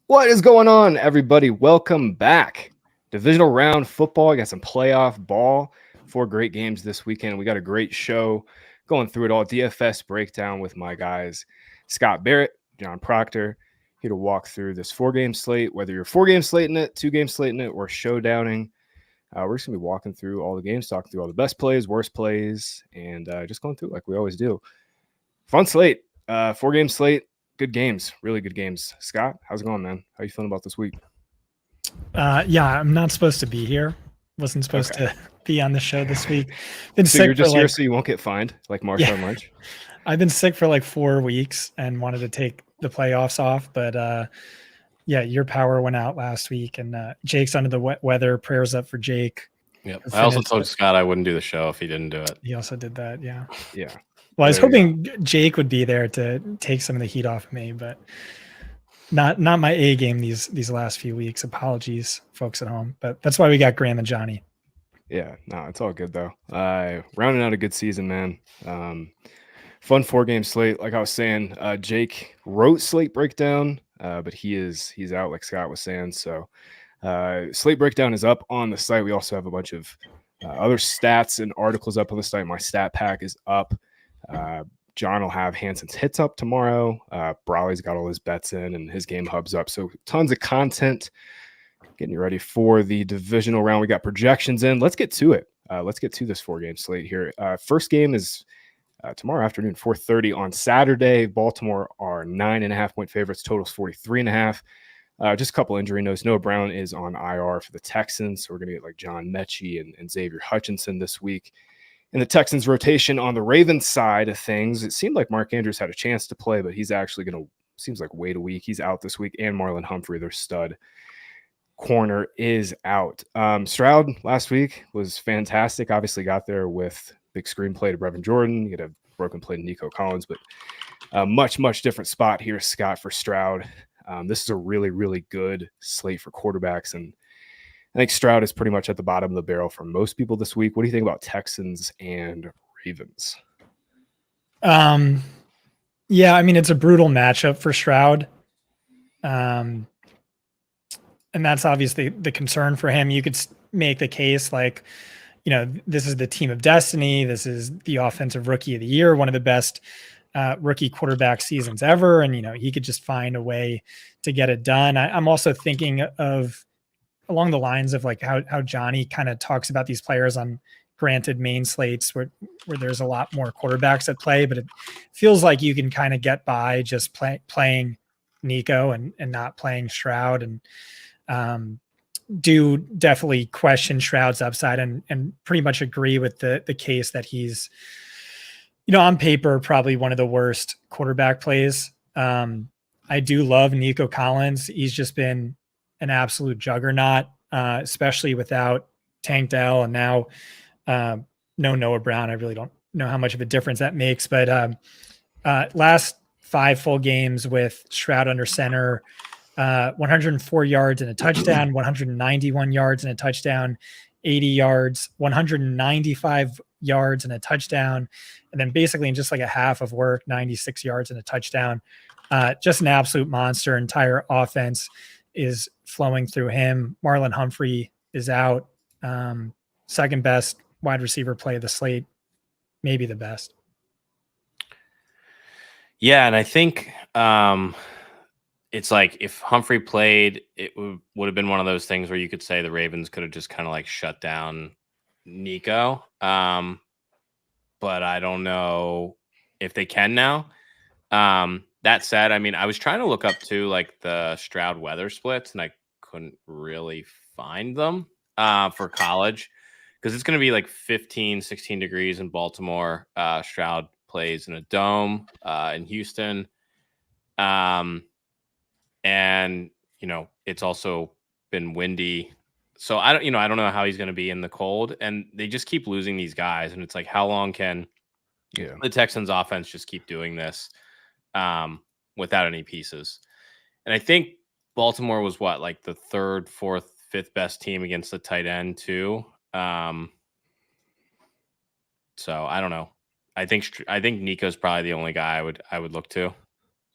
What is going on, everybody? Welcome back. Divisional round football. I got some playoff ball. 4 great games this weekend. We got a great show going through it all. DFS breakdown with my guys, Scott Barrett, John Proctor, here to walk through this 4-game slate. Whether you're 4-game slating it, 2-game slating it, or showdowning, we're just going to be walking through all the games, talking through all the best plays, worst plays, and just going through it like we always do. Fun slate. 4-game slate. Good games, really good games. Scott, how's it going, man? How you feeling about this week? Yeah, I'm not supposed to be here. Wasn't supposed to be on the show this week. Been so sick you're just for here so you won't get fined, like Marshawn Lynch? I've been sick for like 4 weeks and wanted to take the playoffs off, but yeah, your power went out last week, and Jake's under the weather. Prayers up for Jake. Yep. I also told Scott I wouldn't do the show if he didn't do it. He also did that. Yeah. Yeah. Well, I was hoping Jake would be there to take some of the heat off of me, but not my A game these last few weeks. Apologies, folks at home, but that's why we got Graham and Johnny. Yeah, no, it's all good though. Rounding out a good season, man. Fun 4-game slate. Like I was saying, Jake wrote slate breakdown, but he's out, like Scott was saying. So slate breakdown is up on the site. We also have a bunch of other stats and articles up on the site. My stat pack is up. John will have Hanson's hits up tomorrow. Brawley's got all his bets in and his game hubs up. So tons of content. Getting you ready for the divisional round. We got projections in. Let's get to it. Let's get to this 4-game slate here. First game is tomorrow afternoon, 4:30 on Saturday. Baltimore are 9.5-point favorites. Totals 43.5. Just a couple injury notes. Noah Brown is on IR for the Texans. So we're going to get like John Mechie and Xavier Hutchinson this week. In the Texans rotation on the Ravens side of things, it seemed like Mark Andrews had a chance to play, but he's actually going to, seems like, wait a week. He's out this week. And Marlon Humphrey, their stud corner, is out. Stroud last week was fantastic. Obviously got there with big screenplay to Brevin Jordan. You had a broken play to Nico Collins, but a much, much different spot here, Scott, for Stroud. This is a really, really good slate for quarterbacks, and I think Stroud is pretty much at the bottom of the barrel for most people this week. What do you think about Texans and Ravens? Yeah, I mean, it's a brutal matchup for Stroud. And that's obviously the concern for him. You could make the case like, you know, this is the team of destiny. This is the offensive rookie of the year, one of the best rookie quarterback seasons ever. And, you know, he could just find a way to get it done. I'm also thinking of along the lines of like how Johnny kind of talks about these players on granted main slates where there's a lot more quarterbacks at play, but it feels like you can kind of get by just playing Nico and not playing Stroud, and do definitely question Stroud's upside and pretty much agree with the case that he's, you know, on paper, probably one of the worst quarterback plays. I do love Nico Collins. He's just been an absolute juggernaut, especially without Tank Dell and now no Noah Brown. I really don't know how much of a difference that makes, but last 5 full games with Stroud under center, 104 yards and a touchdown, 191 yards and a touchdown, 80 yards, 195 yards and a touchdown, and then basically in just like a half of work, 96 yards and a touchdown. Just an absolute monster. Entire offense is flowing through him. Marlon Humphrey is out. Second best wide receiver play of the slate, maybe the best. Yeah, and I think it's like if Humphrey played, it would have been one of those things where you could say the Ravens could have just kind of like shut down Nico. But I don't know if they can now. That said, I mean, I was trying to look up too, like the Stroud weather splits, and I couldn't really find them for college because it's going to be like 15, 16 degrees in Baltimore. Stroud plays in a dome in Houston. And, you know, it's also been windy. So I don't know how he's going to be in the cold, and they just keep losing these guys. And it's like, how long can the Texans offense just keep doing this without any pieces? And I think Baltimore was like the 3rd, 4th, 5th best team against the tight end too. So I don't know. I think Nico's probably the only guy I would look to.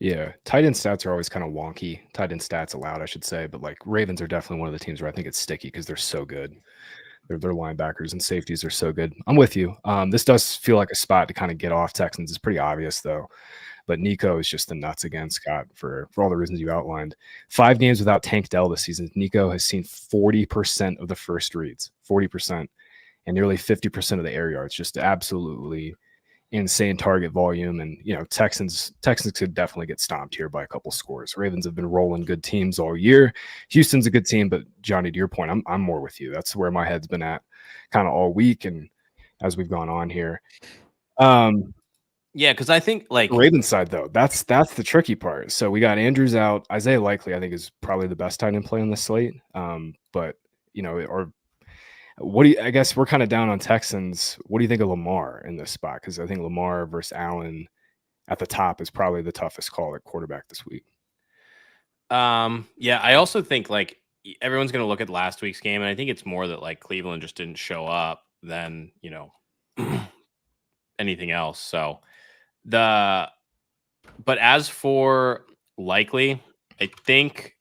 Yeah, tight end stats are always kind of wonky. Tight end stats allowed, I should say, but like Ravens are definitely one of the teams where I think it's sticky because they're so good. Their linebackers and safeties are so good. I'm with you. This does feel like a spot to kind of get off Texans. It's pretty obvious though. But Nico is just the nuts again, Scott, for all the reasons you outlined. 5 games without Tank Dell this season. Nico has seen 40% of the first reads, 40%, and nearly 50% of the air yards. Just absolutely insane target volume. And Texans could definitely get stomped here by a couple scores. Ravens have been rolling good teams all year. Houston's a good team, but Johnny, to your point, I'm more with you. That's where my head's been at kind of all week and as we've gone on here. Yeah, because I think like Ravens side though, that's the tricky part. So we got Andrews out. Isaiah Likely, I think, is probably the best tight end play on the slate. But or what do you? I guess we're kind of down on Texans. What do you think of Lamar in this spot? Because I think Lamar versus Allen at the top is probably the toughest call at quarterback this week. Yeah, I also think like everyone's going to look at last week's game, and I think it's more that like Cleveland just didn't show up than anything else. So but as for Likely, I think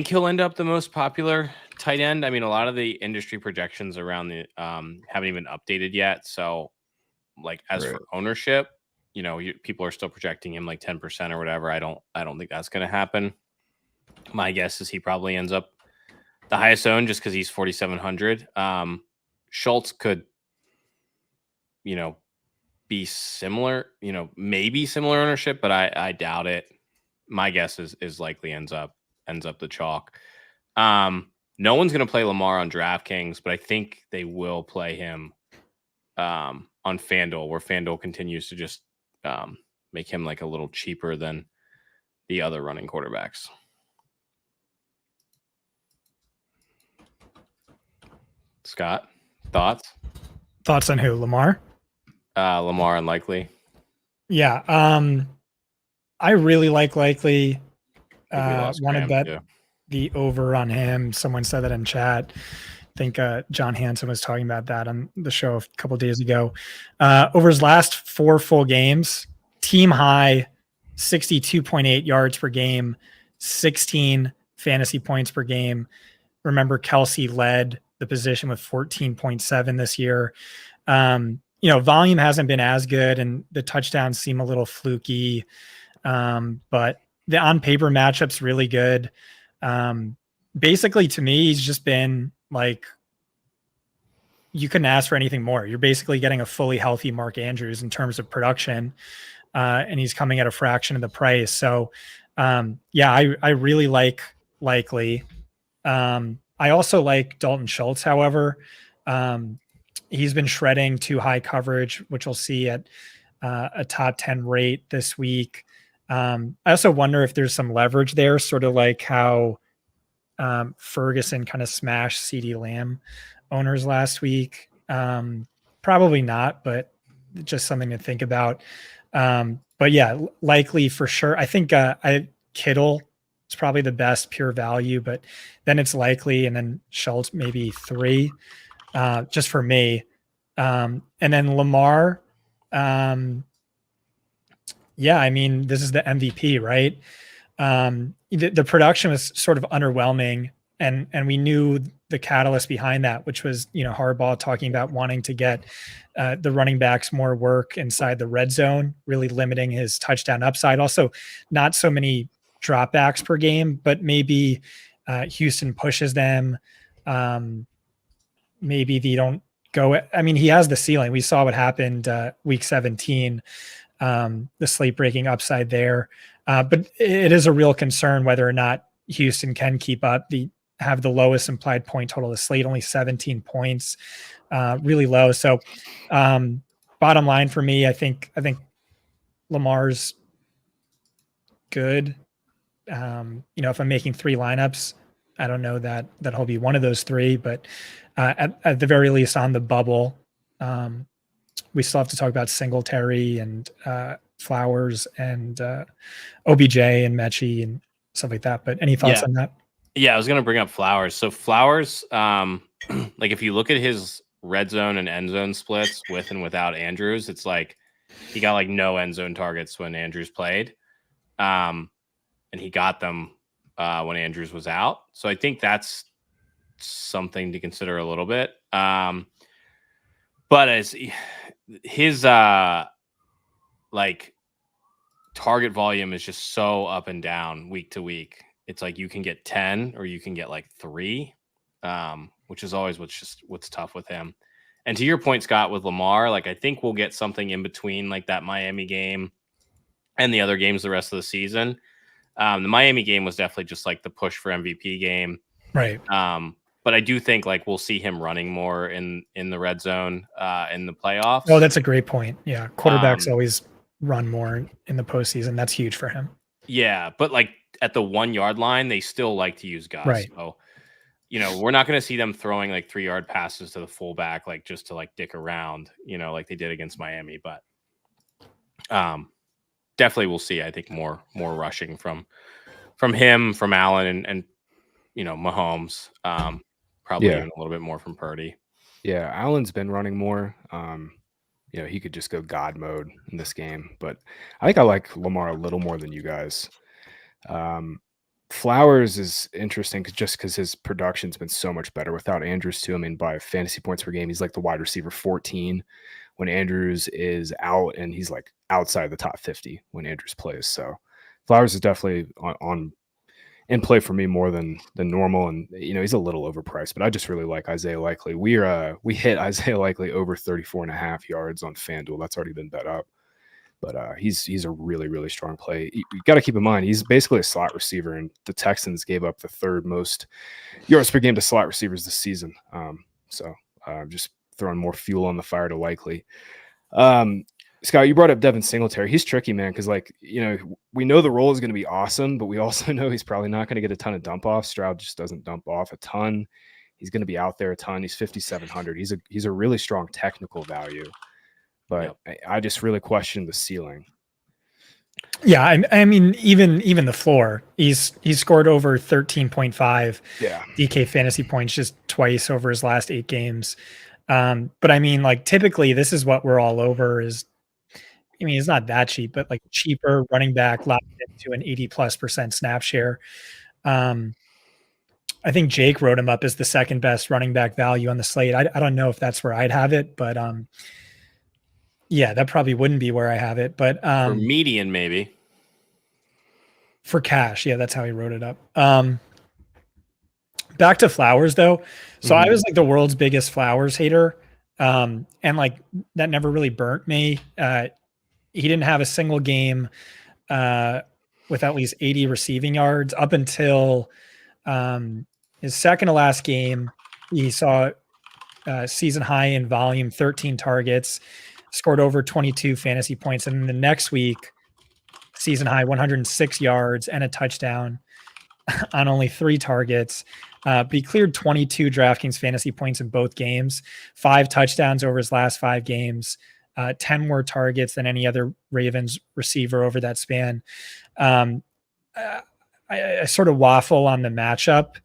he'll end up the most popular tight end. I mean, a lot of the industry projections around the haven't even updated yet. So, like as for ownership, people are still projecting him like 10% or whatever. I don't think that's going to happen. My guess is he probably ends up the highest owned just because he's 4,700. Schultz could, be similar, maybe similar ownership, but I doubt it. My guess is Likely ends up the chalk. No one's going to play Lamar on DraftKings, but I think they will play him on FanDuel, where FanDuel continues to just make him like a little cheaper than the other running quarterbacks. Scott, thoughts? Thoughts on who? Lamar? Lamar and Likely. Yeah. I really like Likely. Want to bet the over on him. Someone said that in chat. I think John Hansen was talking about that on the show a couple of days ago. Over his last 4 full games, team high 62.8 yards per game, 16 fantasy points per game. Remember, Kelsey led the position with 14.7 this year. Volume hasn't been as good, and the touchdowns seem a little fluky. But the on paper matchup's really good. Basically, to me, he's just been like, you couldn't ask for anything more. You're basically getting a fully healthy Mark Andrews in terms of production, and he's coming at a fraction of the price. So, I really like Likely. I also like Dalton Schultz, however. He's been shredding too high coverage, which we'll see at a top 10 rate this week. I also wonder if there's some leverage there, sort of like how Ferguson kind of smashed CeeDee Lamb owners last week. Probably not, but just something to think about. But yeah, Likely for sure. I think Kittle is probably the best pure value, but then it's Likely, and then Schultz maybe 3. Just for me. And then Lamar, I mean, this is the MVP, right? The production was sort of underwhelming, and we knew the catalyst behind that, which was, Harbaugh talking about wanting to get the running backs more work inside the red zone, really limiting his touchdown upside. Also, not so many dropbacks per game, but maybe Houston pushes them. Maybe they don't go. I mean, he has the ceiling. We saw what happened week 17, the slate breaking upside there. But it is a real concern whether or not Houston can keep up. Have the lowest implied point total of the slate, only 17 points, really low. So bottom line for me, I think Lamar's good. If I'm making 3 lineups, I don't know that he'll be one of those 3, but at the very least on the bubble, we still have to talk about Singletary and Flowers and OBJ and Mechie and stuff like that. But any thoughts on that? Yeah, I was going to bring up Flowers. So Flowers, like if you look at his red zone and end zone splits with and without Andrews, it's like he got like no end zone targets when Andrews played. And he got them when Andrews was out. So I think that's something to consider a little bit. But as his like target volume is just so up and down week to week. It's like you can get 10 or you can get like 3, which is always what's tough with him. And to your point, Scott, with Lamar, like I think we'll get something in between like that Miami game and the other games the rest of the season. The Miami game was definitely just like the push for MVP game. Right. But I do think like we'll see him running more in the red zone in the playoffs. Oh, that's a great point. Yeah. Quarterbacks always run more in the postseason. That's huge for him. Yeah. But like at the 1 yard line, they still like to use guys. Right. So, we're not going to see them throwing like 3 yard passes to the fullback, like just to like dick around, like they did against Miami. But definitely we'll see, I think, more rushing from him, from Allen and Mahomes. Probably even a little bit more from Purdy. Yeah, Allen's been running more. He could just go God mode in this game, but I think I like Lamar a little more than you guys. Flowers is interesting just because his production's been so much better without Andrews too. I mean, by fantasy points per game, he's like the wide receiver 14 when Andrews is out, and he's like outside the top 50 when Andrews plays. So Flowers is definitely on in play for me more than normal, and he's a little overpriced, but I just really like Isaiah Likely. We hit Isaiah Likely over 34.5 yards on FanDuel. That's already been bet up. But he's a really, really strong play. You got to keep in mind, he's basically a slot receiver, and the Texans gave up the 3rd most yards per game to slot receivers this season. So just throwing more fuel on the fire to Likely. Scott, you brought up Devin Singletary. He's tricky, man, because we know the role is going to be awesome, but we also know he's probably not going to get a ton of dump offs. Stroud just doesn't dump off a ton. He's going to be out there a ton. He's 5,700. He's a really strong technical value. But I just really question the ceiling. Yeah, I mean, even the floor. He's scored over 13.5 DK fantasy points just twice over his last 8 games. But I mean, like typically, this is what we're all over. It's not that cheap, but like cheaper running back locked into an 80+% snap share. I think Jake wrote him up as the 2nd best running back value on the slate. I don't know if that's where I'd have it, but yeah, that probably wouldn't be where I have it, but for median, maybe for cash. Yeah, that's how he wrote it up. Back to Flowers though. So I was like the world's biggest Flowers hater. And like that never really burnt me. He didn't have a single game with at least 80 receiving yards up until his second to last game. He saw season high in volume, 13 targets, scored over 22 fantasy points. And then the next week, season high 106 yards and a touchdown on only 3 targets. But he cleared 22 DraftKings fantasy points in both games, 5 touchdowns over his last 5 games, 10 more targets than any other Ravens receiver over that span. I sort of waffle on the matchup.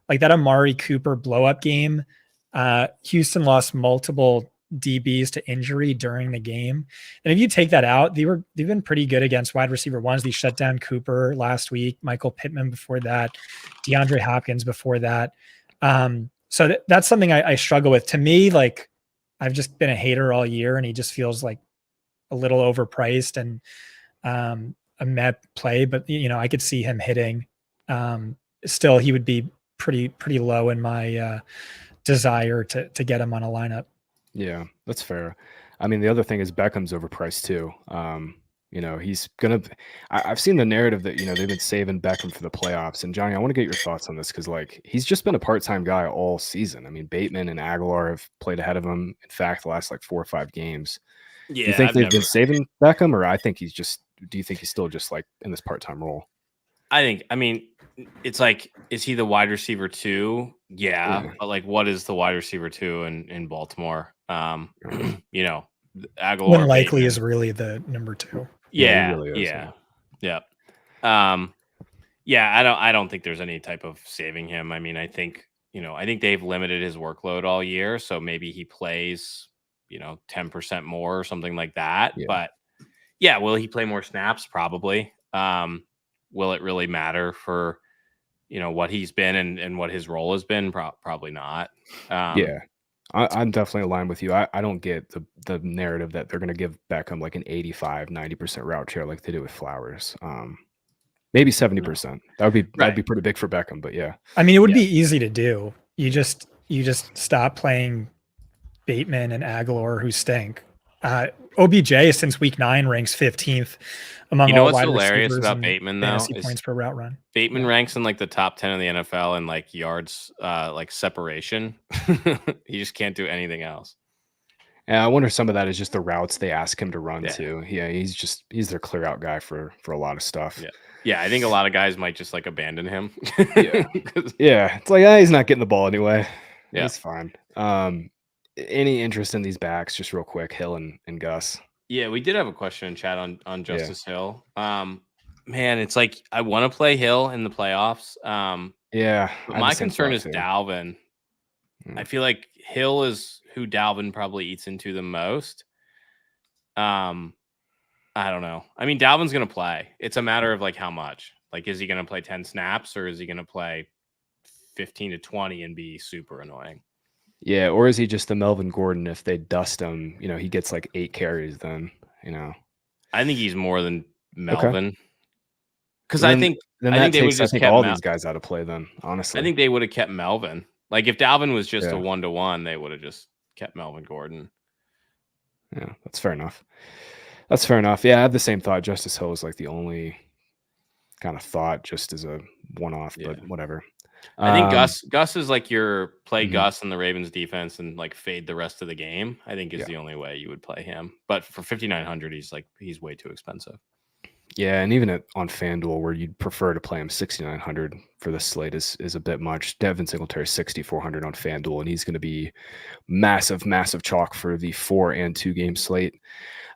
Like that Amari Cooper blow-up game, Houston lost multiple DBs to injury during the game. And if you take that out, they've been pretty good against wide receiver ones. They shut down Cooper last week, Michael Pittman before that, DeAndre Hopkins before that. So that's something I struggle with. To me, like I've just been a hater all year, and he just feels like a little overpriced and a met play, but I could see him hitting. Still, he would be pretty low in my desire to get him on a lineup. Yeah, that's fair. I mean, the other thing is Beckham's overpriced too. He's gonna. I've seen the narrative that they've been saving Beckham for the playoffs. And Johnny, I want to get your thoughts on this because like he's just been a part-time guy all season. I mean, Bateman and Aguilar have played ahead of him. In fact, the last like 4 or 5 games. Yeah, do you think they've been saving Beckham, or I think he's just? Do you think he's still just like in this part-time role? I mean, it's like, is he the wide receiver 2? Yeah, but like, what is the wide receiver 2 in Baltimore? Aguilar, When Likely Bateman is really the number 2. Yeah, he really is, yeah. I don't think there's any type of saving him. I mean, I think they've limited his workload all year, so maybe he plays 10% more or something like that. Yeah. But Yeah, will he play more snaps? Probably. Will it really matter for what he's been and what his role has been? Probably not. Yeah. I'm definitely aligned with you. I don't get the narrative that they're going to give Beckham like an 85-90% route share like they do with Flowers. Maybe 70%. That'd be pretty big for Beckham, but yeah. I mean, it would be easy to do. You just stop playing Bateman and Aguilar, who stink. OBJ since week 9 ranks 15th among all what's wide hilarious receivers about and Bateman though fantasy is points per route run. Bateman ranks in like the top 10 of the NFL in like yards, like separation. He just can't do anything else. Yeah, I wonder if some of that is just the routes they ask him to run too. Yeah, he's their clear out guy for a lot of stuff. Yeah, I think a lot of guys might just like abandon him. Yeah, it's like he's not getting the ball anyway. Yeah, he's fine. Any interest in these backs, just real quick, Hill and Gus? Yeah, we did have a question in chat on Justice Hill. Man, it's like I want to play Hill in the playoffs. Yeah, but my concern is Dalvin. I feel like Hill is who Dalvin probably eats into the most. I don't know. I mean, Dalvin's going to play. It's a matter of like how much. Like, is he going to play 10 snaps or is he going to play 15 to 20 and be super annoying? Yeah, or is he just the Melvin Gordon? If they dust him, he gets like 8 carries. Then I think he's more than Melvin. Because I think they would just kept all these guys out of play. Then honestly, I think they would have kept Melvin. Like if Dalvin was just a 1-to-1, they would have just kept Melvin Gordon. Yeah, that's fair enough. That's fair enough. Yeah, I have the same thought. Justice Hill is like the only kind of thought just as a one-off, but whatever. I think Gus is like your play Gus in the Ravens defense and like fade the rest of the game. I think is the only way you would play him. But for 5,900, he's way too expensive. Yeah, and even on FanDuel, where you'd prefer to play him 6,900 for the slate is a bit much. Devin Singletary 6,400 on FanDuel, and he's going to be massive chalk for the 4 and 2 game slate.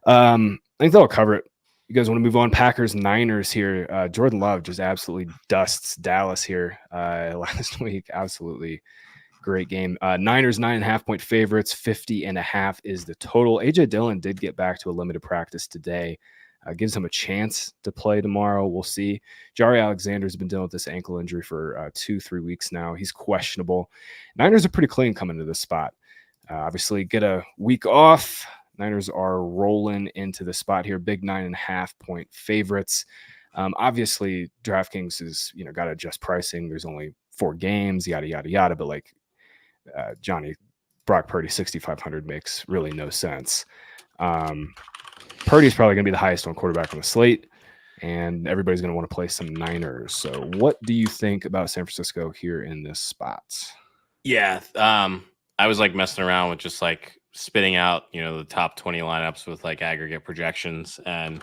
I think that'll cover it. You guys want to move on? Packers, Niners here. Jordan Love just absolutely dusts Dallas here last week. Absolutely great game. Niners 9.5-point favorites. 50.5 is the total. AJ Dillon did get back to a limited practice today. Gives him a chance to play tomorrow. We'll see. Jari Alexander's been dealing with this ankle injury for 2-3 weeks now. He's questionable. Niners are pretty clean coming to this spot. Obviously, get a week off. Niners are rolling into the spot here. Big 9.5-point favorites. Obviously, DraftKings is got to adjust pricing. There's only 4 games, yada yada yada. But like Johnny, Brock Purdy 6,500 makes really no sense. Purdy's probably going to be the highest on quarterback on the slate, and everybody's going to want to play some Niners. So what do you think about San Francisco here in this spot? Yeah, I was like messing around with just like spitting out, the top 20 lineups with like aggregate projections, and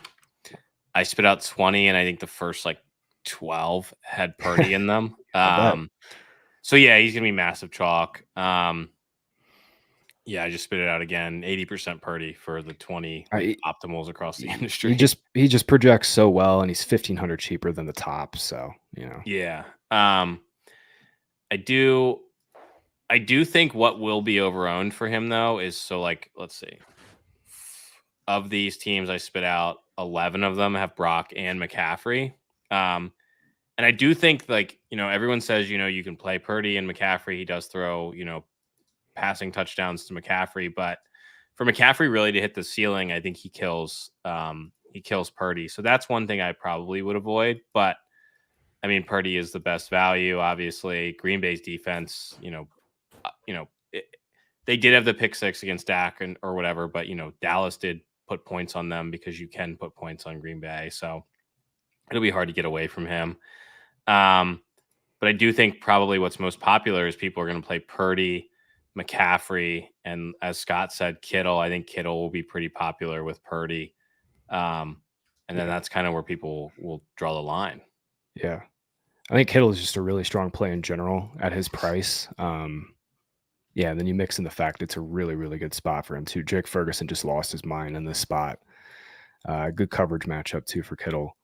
I spit out 20, and I think the first like 12 had Purdy in them. So yeah, he's going to be massive chalk. Yeah, I just spit it out again. 80% Purdy for the 20 optimals across the industry. He just projects so well, and he's 1,500 cheaper than the top. So Yeah, I do think what will be overowned for him though is let's see. Of these teams I spit out, 11 of them have Brock and McCaffrey. And I do think everyone says you can play Purdy and McCaffrey. He does throw passing touchdowns to McCaffrey, but for McCaffrey really to hit the ceiling, I think he kills Purdy. So that's one thing I probably would avoid. But I mean, Purdy is the best value, obviously. Green Bay's defense, they did have the pick 6 against Dak or whatever, but Dallas did put points on them because you can put points on Green Bay. So it'll be hard to get away from him. But I do think probably what's most popular is people are going to play Purdy, McCaffrey, and as Scott said, Kittle. I think Kittle will be pretty popular with Purdy. And then that's kind of where people will draw the line. Yeah. I think Kittle is just a really strong play in general at his price. Yeah, and then you mix in the fact it's a really, really good spot for him too. Jake Ferguson just lost his mind in this spot. Good coverage matchup too for Kittle.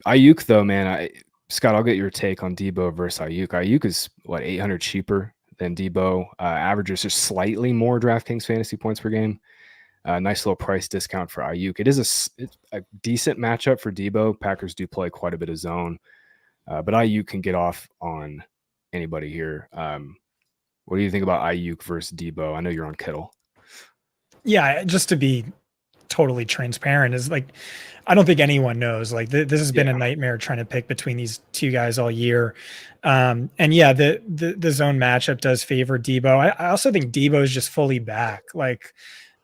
Ayuk though, man, Scott, I'll get your take on Deebo versus Ayuk. Ayuk is 800 cheaper than Deebo. Averages just slightly more DraftKings fantasy points per game. Nice little price discount for Ayuk. It's a decent matchup for Deebo. Packers do play quite a bit of zone, but Ayuk can get off on anybody here. What do you think about Ayuk versus Deebo? I know you're on Kittle. Yeah, just to be totally transparent, is like, I don't think anyone knows. Like this has been a nightmare trying to pick between these two guys all year. And yeah, the zone matchup does favor Deebo. I also think Deebo is just fully back. Like,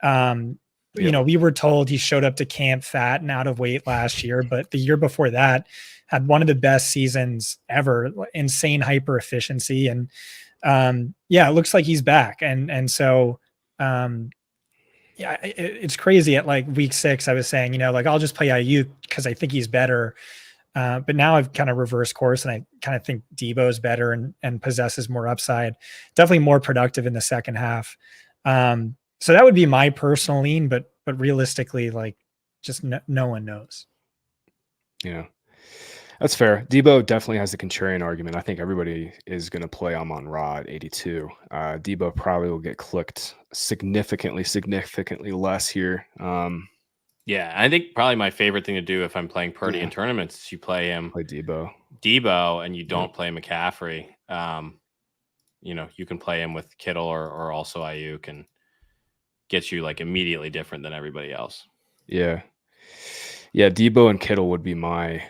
you know, we were told he showed up to camp fat and out of weight last year, but the year before that had one of the best seasons ever, insane hyper efficiency. And yeah, it looks like he's back. And so, yeah, it's crazy. At like week 6, I was saying, you know, like I'll just play Ayuk because I think he's better. But now I've kind of reversed course, and I kind of think Deebo's better and possesses more upside. Definitely more productive in the second half. So that would be my personal lean, but realistically, like just no one knows. Yeah. That's fair. Deebo definitely has the contrarian argument. I think everybody is going to play Amon-Ra at 82. Deebo probably will get clicked significantly less here. Yeah, I think probably my favorite thing to do if I'm playing Purdy in tournaments is you play him. Play Deebo, and you don't play McCaffrey. You know, you can play him with Kittle or also Ayuk, and get you like immediately different than everybody else. Yeah. Yeah, Deebo and Kittle would be my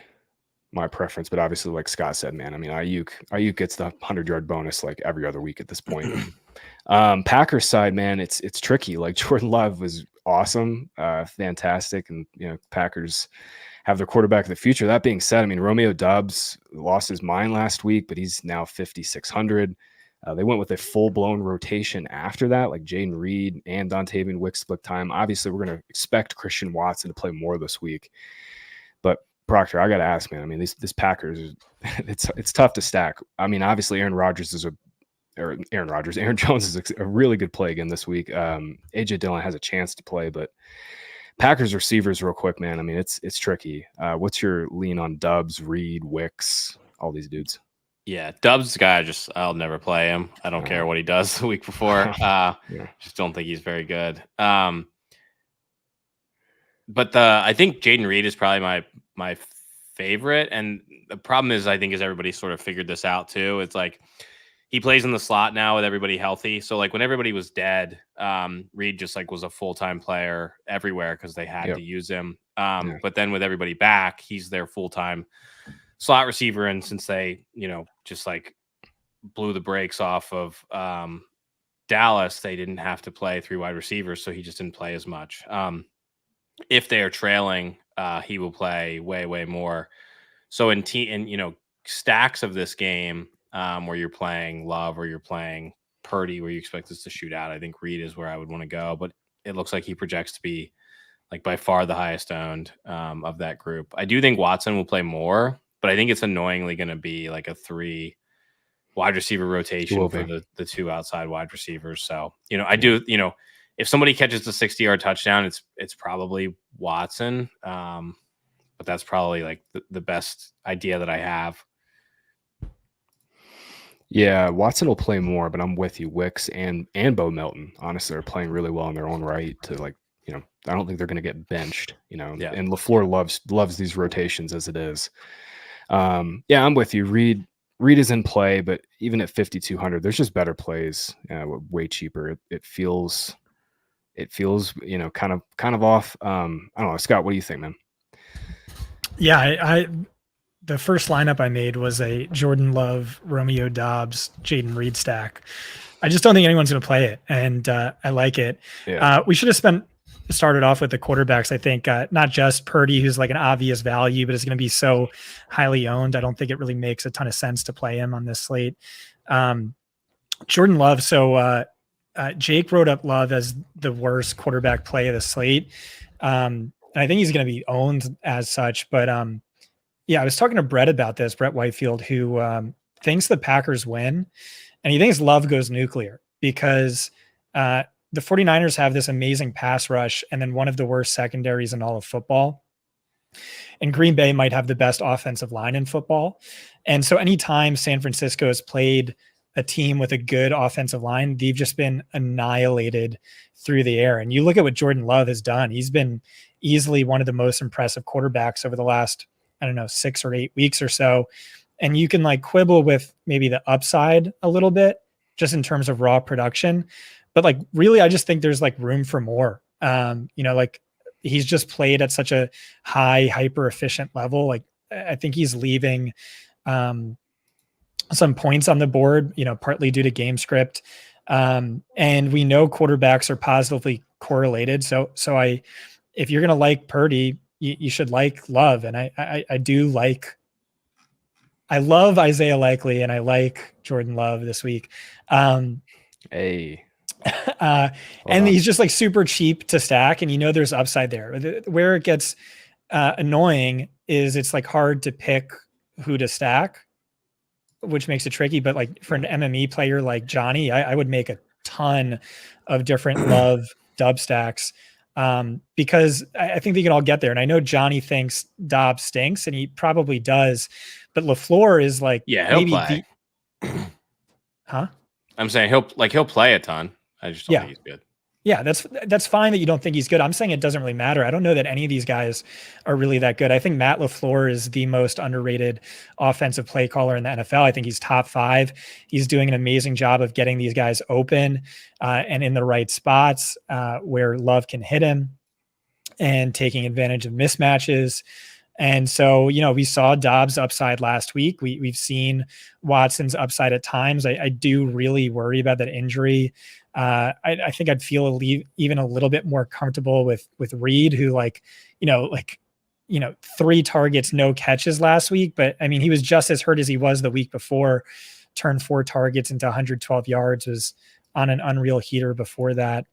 preference, but obviously, like Scott said, man, I mean, Ayuk gets the 100-yard bonus like every other week at this point. Packers side, man, it's tricky. Like Jordan Love was awesome, fantastic, and you know, Packers have their quarterback of the future. That being said, I mean, Romeo Doubs lost his mind last week, but he's now 5,600. They went with a full-blown rotation after that, like Jaden Reed and Dontavian Wicks split time. Obviously, we're going to expect Christian Watson to play more this week, but Proctor, I got to ask, man. I mean, this Packers, it's tough to stack. I mean, obviously, Aaron Jones is a really good play again this week. AJ Dillon has a chance to play, but Packers receivers, real quick, man. I mean, it's tricky. What's your lean on Doubs, Reed, Wicks, all these dudes? Yeah, Doubs guy, I'll never play him. I don't care what he does the week before. Just don't think he's very good. But I think Jaden Reed is probably my favorite. And the problem is, I think, is everybody sort of figured this out too. It's like he plays in the slot now with everybody healthy. So like when everybody was dead, Reed just like was a full-time player everywhere because they had to use him. But then with everybody back, he's their full-time slot receiver. And since they, you know, just like blew the brakes off of Dallas, they didn't have to play 3 wide receivers. So he just didn't play as much. If they are trailing, he will play way more. So in you know, stacks of this game, where you're playing Love or you're playing Purdy, where you expect this to shoot out, I think Reed is where I would want to go. But it looks like he projects to be like by far the highest owned of that group. I do think Watson will play more, but I think it's annoyingly going to be like a 3 wide receiver rotation for the 2 outside wide receivers. So, you know, I do, you know, if somebody catches a 60-yard touchdown, it's probably Watson. But that's probably like the best idea that I have. Yeah, Watson will play more, but I'm with you. Wicks and Bo Melton, honestly, are playing really well in their own right. To like, you know, I don't think they're going to get benched. You know, and LaFleur loves these rotations as it is. Yeah, I'm with you. Reed is in play, but even at 5,200, there's just better plays, way cheaper. It feels, you know, kind of off. I don't know, Scott, what do you think, man? Yeah, the first lineup I made was a Jordan Love, Romeo Doubs, Jaden Reed stack. I just don't think anyone's going to play it, and I like it. Yeah. We should have started off with the quarterbacks. I think not just Purdy, who's like an obvious value, but it's going to be so highly owned. I don't think it really makes a ton of sense to play him on this slate. Jordan Love. So Jake wrote up Love as the worst quarterback play of the slate. And I think he's going to be owned as such. But yeah, I was talking to Brett about this, Brett Whitefield, who thinks the Packers win. And he thinks Love goes nuclear because the 49ers have this amazing pass rush and then one of the worst secondaries in all of football. And Green Bay might have the best offensive line in football. And so anytime San Francisco has played a team with a good offensive line, they've just been annihilated through the air. And you look at what Jordan Love has done. He's been easily one of the most impressive quarterbacks over the last, 6 or 8 weeks or so. And you can like quibble with maybe the upside a little bit just in terms of raw production. But like, really, I just think there's like room for more. Like he's just played at such a high, hyper efficient level. Like I think he's leaving some points on the board, partly due to game script. And we know quarterbacks are positively correlated. So if you're going to like Purdy, you should like Love. And I love Isaiah Likely and I like Jordan Love this week. Hey. And he's just like super cheap to stack, and there's upside there. Where it gets annoying is it's like hard to pick who to stack, which makes it tricky. But like for an MME player like Johnny, I would make a ton of different Love dub stacks because I think they can all get there. And I know Johnny thinks Dobbs stinks, and he probably does, but LaFleur is like, he'll play. Huh? I'm saying he'll play a ton. I just don't think he's good. Yeah, that's fine that you don't think he's good. I'm saying it doesn't really matter. I don't know that any of these guys are really that good. I think Matt LaFleur is the most underrated offensive play caller in the NFL. I think he's top 5. He's doing an amazing job of getting these guys open and in the right spots where Love can hit him and taking advantage of mismatches. And so, we saw Dobbs' upside last week. We've seen Watson's upside at times. I do really worry about that injury. I think I'd feel even a little bit more comfortable with Reed, who 3 targets, no catches last week. But I mean, he was just as hurt as he was the week before, turned 4 targets into 112 yards, was on an unreal heater before that.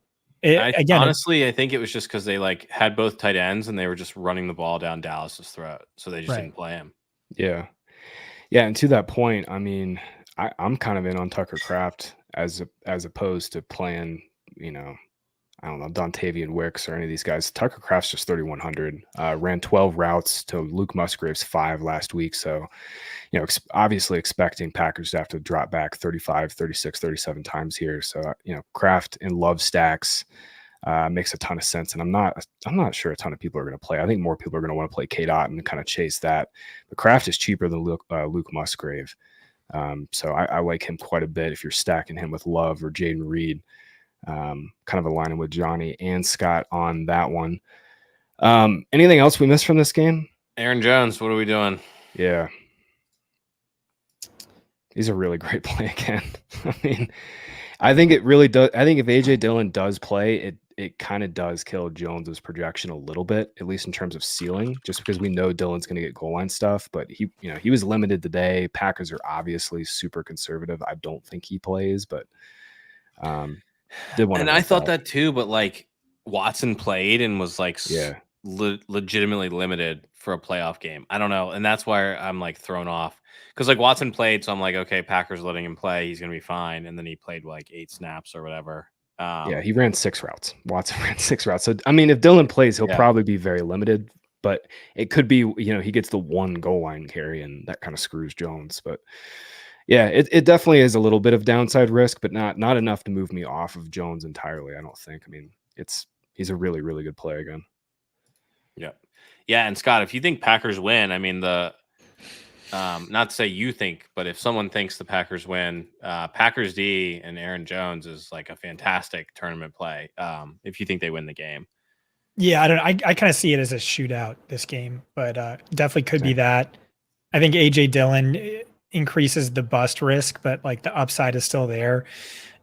I think it was just because they had both tight ends and they were just running the ball down Dallas's throat. So they just didn't play him. Yeah. Yeah. And to that point, I mean, I'm kind of in on Tucker Kraft as opposed to playing, I don't know, Dontavian Wicks or any of these guys. Tucker Kraft's just 3,100, ran 12 routes to Luke Musgrave's 5 last week. So, obviously expecting Packers to have to drop back 35, 36, 37 times here. So, Kraft and Love stacks makes a ton of sense. And I'm not sure a ton of people are going to play. I think more people are going to want to play K-Dot and kind of chase that. But Kraft is cheaper than Luke Musgrave. So I like him quite a bit if you're stacking him with Love or Jaden Reed. Kind of aligning with Johnny and Scott on that one. Anything else we missed from this game? Aaron Jones, what are we doing? Yeah. He's a really great play again. I mean, I think it really does. I think if AJ Dillon does play, it kind of does kill Jones's projection a little bit, at least in terms of ceiling, just because we know Dillon's going to get goal line stuff, but he was limited today. Packers are obviously super conservative. I don't think he plays, but I thought that too, but Watson played and was legitimately limited for a playoff game. I don't know, and that's why I'm thrown off because Watson played, so I'm okay, Packers letting him play, he's gonna be fine, and then he played 8 snaps or whatever. Yeah, he ran 6 routes. Watson ran 6 routes. So I mean, if Dillon plays, he'll probably be very limited, but it could be he gets the 1 goal line carry, and that kind of screws Jones, but. Yeah, it definitely is a little bit of downside risk, but not enough to move me off of Jones entirely, I don't think. I mean, he's a really, really good player again. Yeah. Yeah, and Scott, if you think Packers win, I mean, not to say you think, but if someone thinks the Packers win, Packers D and Aaron Jones is a fantastic tournament play if you think they win the game. Yeah, I kind of see it as a shootout, this game, but definitely could be that. I think AJ Dillon increases the bust risk, but the upside is still there.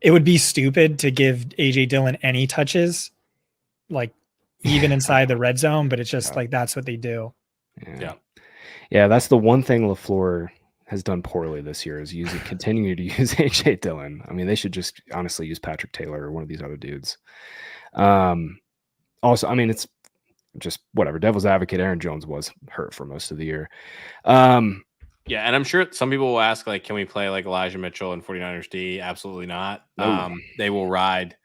It would be stupid to give AJ Dillon any touches, even inside the red zone, but it's just that's what they do. Yeah, that's the one thing LaFleur has done poorly this year is continue to use AJ Dillon. I mean, they should just honestly use Patrick Taylor or one of these other dudes. Also, I mean, it's just whatever. Devil's advocate, Aaron Jones was hurt for most of the year. Yeah, and I'm sure some people will ask, can we play Elijah Mitchell and 49ers D? Absolutely not. No. They will ride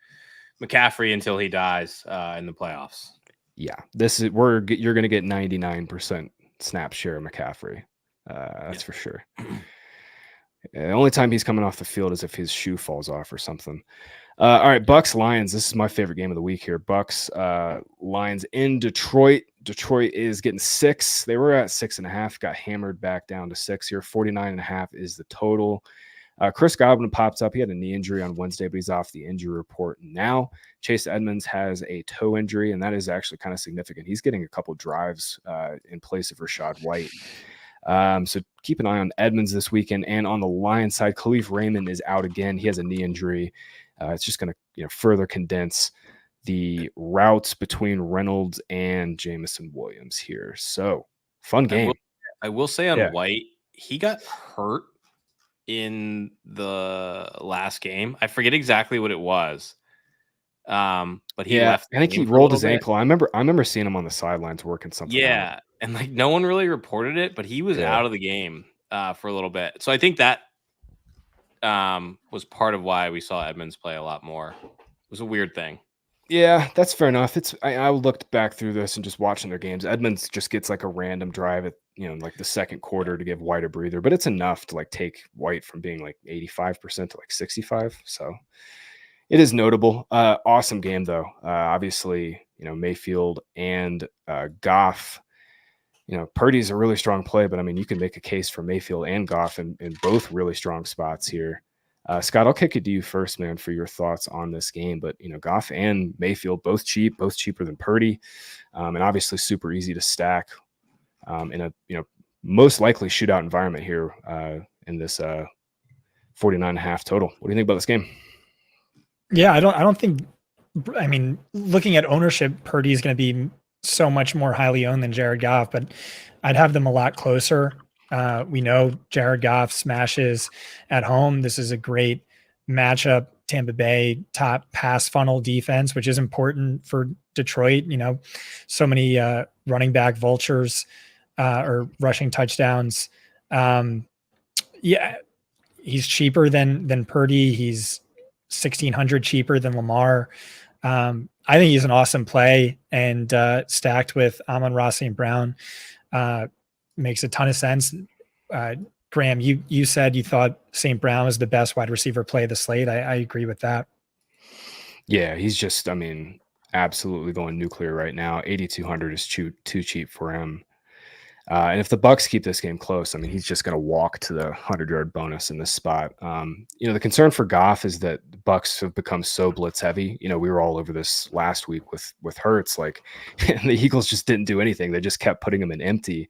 McCaffrey until he dies in the playoffs. Yeah, you're going to get 99% snap share of McCaffrey. That's for sure. The only time he's coming off the field is if his shoe falls off or something. All right, Bucks Lions. This is my favorite game of the week here. Bucks Lions in Detroit. Detroit is getting 6. They were at 6.5. Got hammered back down to 6 here. 49.5 is the total. Chris Godwin pops up. He had a knee injury on Wednesday, but he's off the injury report now. Chase Edmonds has a toe injury, and that is actually kind of significant. He's getting a couple drives in place of Rashad White. So keep an eye on Edmonds this weekend. And on the Lions side, Khalif Raymond is out again. He has a knee injury. It's just going to further condense the routes between Reynolds and Jameson Williams here. So fun game. I will say on White, he got hurt in the last game. I forget exactly what it was. But he left. I think he rolled his ankle. I remember seeing him on the sidelines working something. Yeah. Out. And like no one really reported it, but he was out of the game for a little bit. So I think that was part of why we saw Edmonds play a lot more. It was a weird thing. Yeah, that's fair enough. I looked back through this and just watching their games. Edmonds just gets like a random drive at like the second quarter to give White a breather, but it's enough to like take White from being like 85% to like 65. So it is notable. Awesome game though. Obviously, Mayfield and Goff. Purdy's a really strong play, but I mean, you can make a case for Mayfield and Goff in both really strong spots here. Scott, I'll kick it to you first, man, for your thoughts on this game. But, Goff and Mayfield, both cheaper than Purdy, and obviously super easy to stack in a, most likely shootout environment here in this 49.5 total. What do you think about this game? Yeah, I don't think, looking at ownership, Purdy is going to be so much more highly owned than Jared Goff, but I'd have them a lot closer. We know Jared Goff smashes at home. This is a great matchup. Tampa Bay top pass funnel defense, which is important for Detroit. So many running back vultures or rushing touchdowns. He's cheaper than Purdy. He's 1,600 cheaper than Lamar. I think he's an awesome play, and stacked with Amon-Ra St. Brown makes a ton of sense. Graham, you said you thought St. Brown was the best wide receiver play of the slate. I agree with that. Yeah, he's just, absolutely going nuclear right now. 8,200 is too cheap for him. And if the Bucks keep this game close, he's just going to walk to the 100-yard bonus in this spot. The concern for Goff is that the Bucks have become so blitz heavy. We were all over this last week with Hurts. Like, and the Eagles just didn't do anything. They just kept putting him in empty.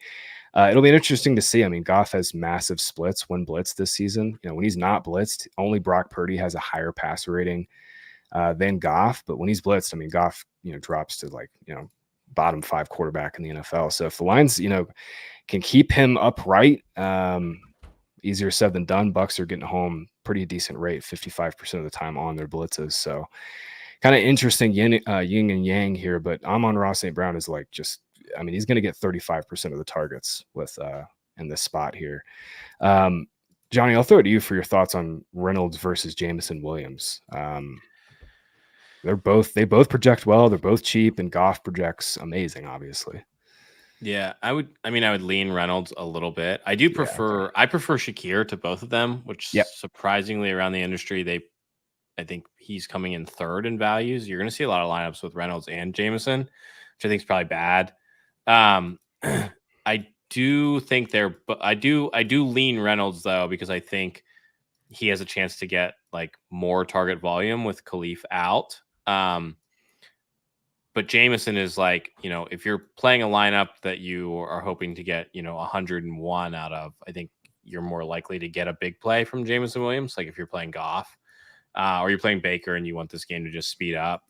It'll be interesting to see. Goff has massive splits when blitzed this season. When he's not blitzed, only Brock Purdy has a higher passer rating than Goff. But when he's blitzed, Goff, drops to like, bottom 5 quarterback in the NFL. So if the Lions, can keep him upright, easier said than done. Bucks are getting home pretty decent rate, 55% of the time on their blitzes. So kind of interesting yin and yang here, but Amon-Ra St. Brown is like just, he's going to get 35% of the targets with in this spot here. Johnny, I'll throw it to you for your thoughts on Reynolds versus Jameson Williams. They both project well. They're both cheap, and Goff projects amazing, obviously. Yeah, I would lean Reynolds a little bit. I prefer Shakir to both of them, which surprisingly around the industry, I think he's coming in third in values. You're going to see a lot of lineups with Reynolds and Jameson, which I think is probably bad. I do think I do lean Reynolds though, because I think he has a chance to get like more target volume with Khalif out. But Jameson is like, if you're playing a lineup that you are hoping to get, 101 out of, I think you're more likely to get a big play from Jameson Williams. Like if you're playing Goff or you're playing Baker and you want this game to just speed up.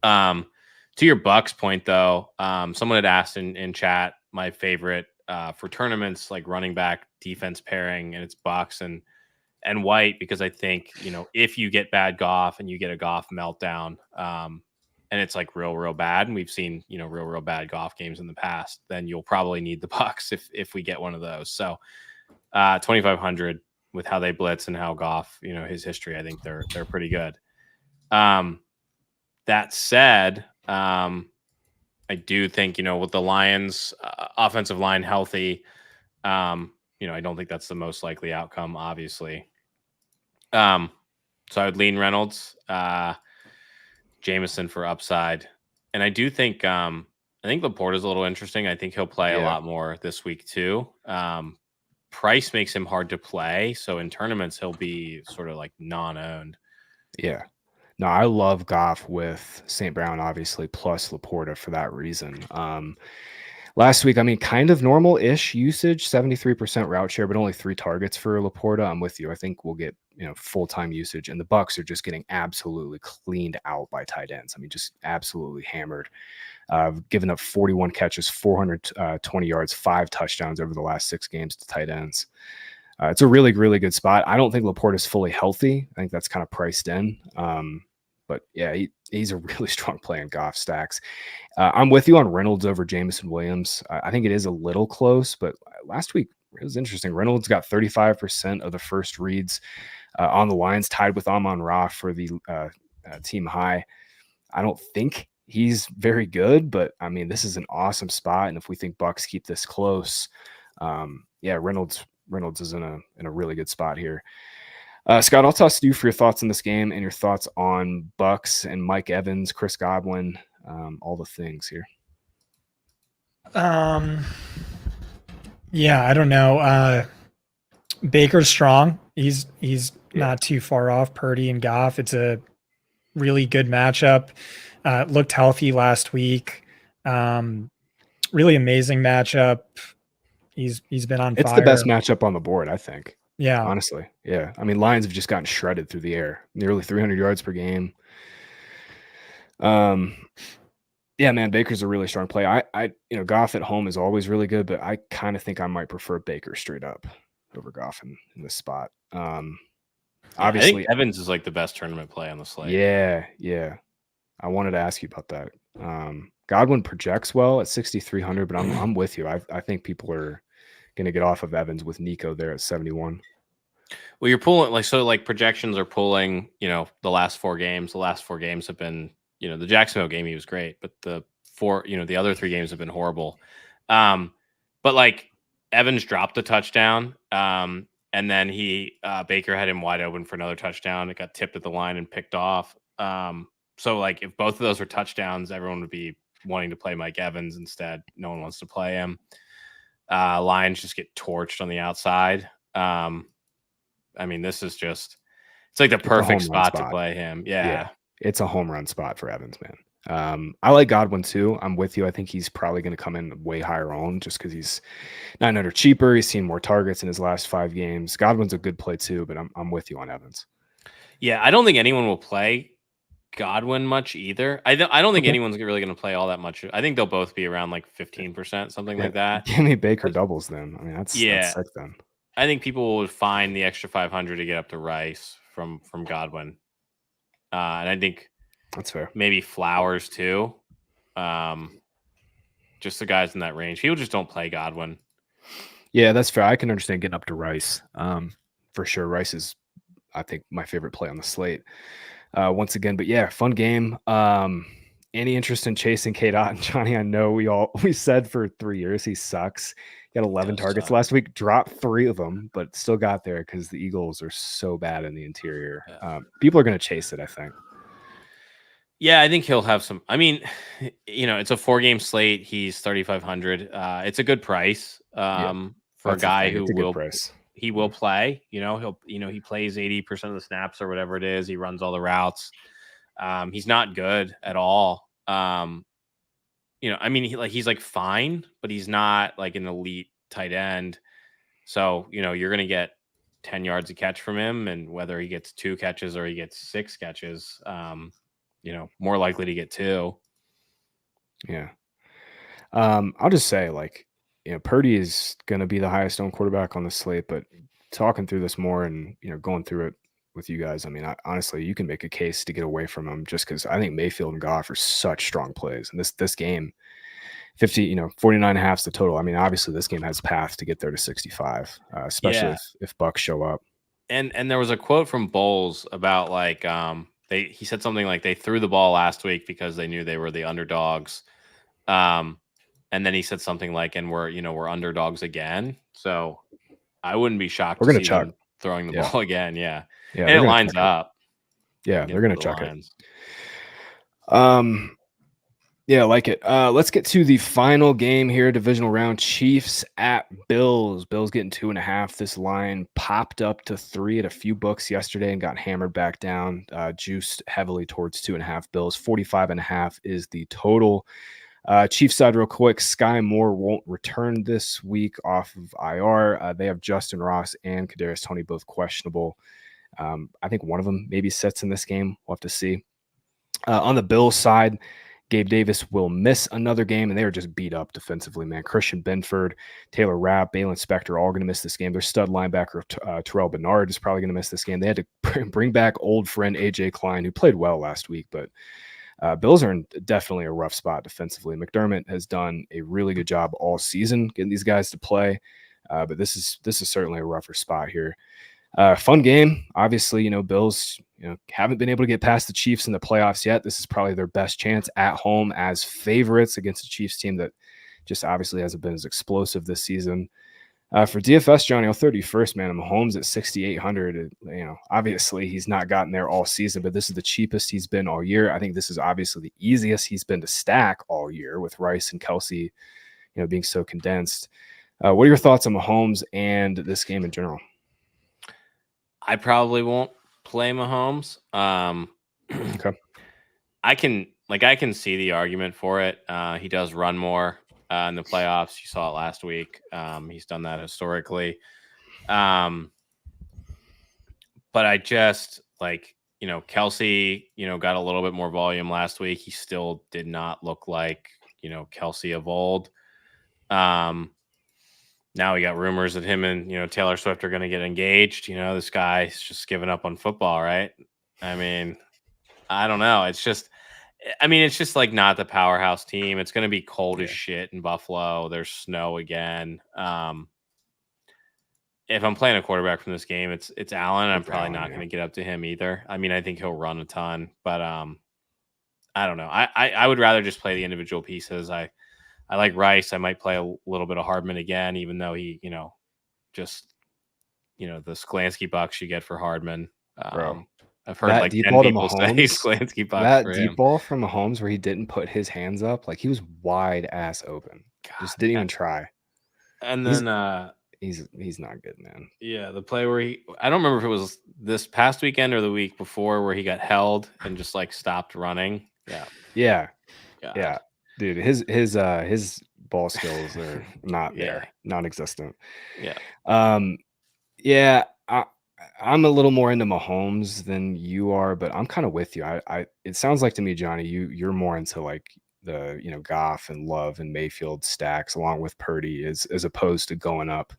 To your Bucks point though, someone had asked in chat, my favorite for tournaments, like running back defense pairing, and it's Bucks and White, because I think, if you get bad Goff and you get a Goff meltdown, and it's like real bad, and we've seen, real bad Goff games in the past, then you'll probably need the Bucks if we get one of those. So 2,500 with how they blitz and how Goff, his history, I think they're pretty good. That said, I do think, with the Lions offensive line healthy, I don't think that's the most likely outcome, obviously. So I would lean Reynolds, Jameson for upside. And I do think Laporta's a little interesting. I think he'll play a lot more this week too. Price makes him hard to play, so in tournaments he'll be sort of like non-owned. Yeah. No, I love Goff with St. Brown, obviously, plus Laporta for that reason. Last week, I mean, kind of normal-ish usage, 73% route share, but only 3 targets for Laporta. I'm with you. I think we'll get full-time usage, and the Bucs are just getting absolutely cleaned out by tight ends. I mean, just absolutely hammered. Given up 41 catches, 420 yards, 5 touchdowns over the last 6 games to tight ends. It's a really, really good spot. I don't think Laporta is fully healthy. I think that's kind of priced in. But yeah, he's a really strong play in Goff stacks. I'm with you on Reynolds over Jameson Williams. I think it is a little close, but last week it was interesting. Reynolds got 35% of the first reads on the lines, tied with Amon-Ra for the team high. I don't think he's very good, but I mean, this is an awesome spot. And if we think Bucs keep this close, Reynolds is in a really good spot here. Scott, I'll toss to you for your thoughts on this game and your thoughts on Bucs and Mike Evans, Chris Godwin, all the things here. I don't know. Baker's strong. He's not too far off Purdy and Goff. It's a really good matchup. Looked healthy last week. Really amazing matchup. He's been on fire. It's the best matchup on the board, I think. Yeah. Honestly. Yeah. I mean, Lions have just gotten shredded through the air. Nearly 300 yards per game. Yeah, man, Baker's a really strong play. Goff at home is always really good, but I kind of think I might prefer Baker straight up over Goff in this spot. Obviously, I think Evans is like the best tournament play on the slate. Yeah. I wanted to ask you about that. Godwin projects well at 6,300, but I'm with you. I think people are going to get off of Evans with Nico there at 71. Well, you're pulling projections are pulling, the last 4 games. The last 4 games have been, the Jacksonville game, he was great, but the other 3 games have been horrible. But like Evans dropped a touchdown. And then Baker had him wide open for another touchdown. It got tipped at the line and picked off. So like if both of those were touchdowns, everyone would be wanting to play Mike Evans instead. No one wants to play him. Lions just get torched on the outside. I mean, this is just, it's like the perfect spot to play him. Yeah. It's a home run spot for Evans, man. I like Godwin too. I'm with you. I think he's probably going to come in way higher owned just because he's $900 cheaper. He's seen more targets in his last 5 games. Godwin's a good play too, but I'm with you on Evans. Yeah, I don't think anyone will play Godwin much either. I don't think anyone's really going to play all that much. I think they'll both be around like 15%, something like that. Give me Baker doubles then. I mean, that's sick then. I think people will find the extra 500 to get up to Rice from Godwin. And I think that's fair. Maybe Flowers too. Just the guys in that range. People just don't play Godwin. Yeah, that's fair. I can understand getting up to Rice. For sure. Rice is, I think, my favorite play on the slate. Once again, but yeah, fun game. Any interest in chasing K-Dot and Johnny? I know we said for 3 years he sucks. He had 11 targets last week, dropped 3 of them, but still got there because the Eagles are so bad in the interior. People are going to chase it, I think. Yeah, I think he'll have some. I mean, it's a 4-game slate. He's 3,500. It's a good price for a guy who will play. He plays 80% of the snaps or whatever it is. He runs all the routes. He's not good at all. He's like fine, but he's not like an elite tight end. So, you're going to get 10 yards a catch from him, and whether he gets 2 catches or he gets 6 catches, more likely to get 2. Yeah. I'll just say, Purdy is going to be the highest owned quarterback on the slate, but talking through this more and, going through it with you guys, I mean, honestly, you can make a case to get away from him just because I think Mayfield and Goff are such strong plays. And this game, 49.5 is the total. I mean, obviously this game has path to get there to 65, especially if Bucs show up. And there was a quote from Bowles about he said something like they threw the ball last week because they knew they were the underdogs. And then he said something like, and we're underdogs again. So I wouldn't be shocked We're to gonna see chuck. them throwing the Yeah. ball again. Yeah. Yeah, And they're it gonna lines chuck up. Yeah, they're gonna against the chuck Lions. it. Yeah, I like it. Let's get to the final game here, divisional round. Chiefs at Bills. Bills getting 2.5. This line popped up to 3 at a few books yesterday and got hammered back down. Juiced heavily towards 2.5. Bills 45.5 is the total. Chiefs side, real quick. Sky Moore won't return this week off of IR. They have Justin Ross and Kadarius Toney both questionable. I think one of them maybe sits in this game. We'll have to see. On the Bills side, Gabe Davis will miss another game, and they are just beat up defensively, man. Christian Benford, Taylor Rapp, Balin Spector all going to miss this game. Their stud linebacker, Terrell Bernard, is probably going to miss this game. They had to bring back old friend A.J. Klein, who played well last week, but Bills are in definitely a rough spot defensively. McDermott has done a really good job all season getting these guys to play, but this is certainly a rougher spot here. Fun game. Obviously, Bills, haven't been able to get past the Chiefs in the playoffs yet. This is probably their best chance at home as favorites against a Chiefs team that just obviously hasn't been as explosive this season. For DFS, Johnny, I'll throw to you first, man. Mahomes at 6,800. Obviously he's not gotten there all season, but this is the cheapest he's been all year. I think this is obviously the easiest he's been to stack all year with Rice and Kelsey, being so condensed. What are your thoughts on Mahomes and this game in general? I probably won't play Mahomes. Okay. I can see the argument for it. He does run more in the playoffs. You saw it last week. He's done that historically. But I just Kelsey, got a little bit more volume last week. He still did not look like, Kelsey of old. Now we got rumors that him and, Taylor Swift are going to get engaged. This guy's just given up on football, right? I mean, I don't know. It's just like not the powerhouse team. It's going to be cold as shit in Buffalo. There's snow again. If I'm playing a quarterback from this game, it's Allen. I'm probably not going to get up to him either. I mean, I think he'll run a ton, but I don't know. I would rather just play the individual pieces. I like Rice. I might play a little bit of Hardman again, even though he, just, the Sklansky bucks you get for Hardman. Bro, I've heard that like deep 10 ball to people say Mahomes, Sklansky bucks that for deep him. ball from Mahomes where he didn't put his hands up, like he was wide ass open. Just didn't even try. And then he's not good, man. Yeah, the play where I don't remember if it was this past weekend or the week before where he got held and just stopped running. Yeah. Dude, his ball skills are not there, non-existent. I'm a little more into Mahomes than you are, but I'm kind of with you. It sounds like to me, Johnny, you're more into the Goff and Love and Mayfield stacks along with Purdy as opposed to going up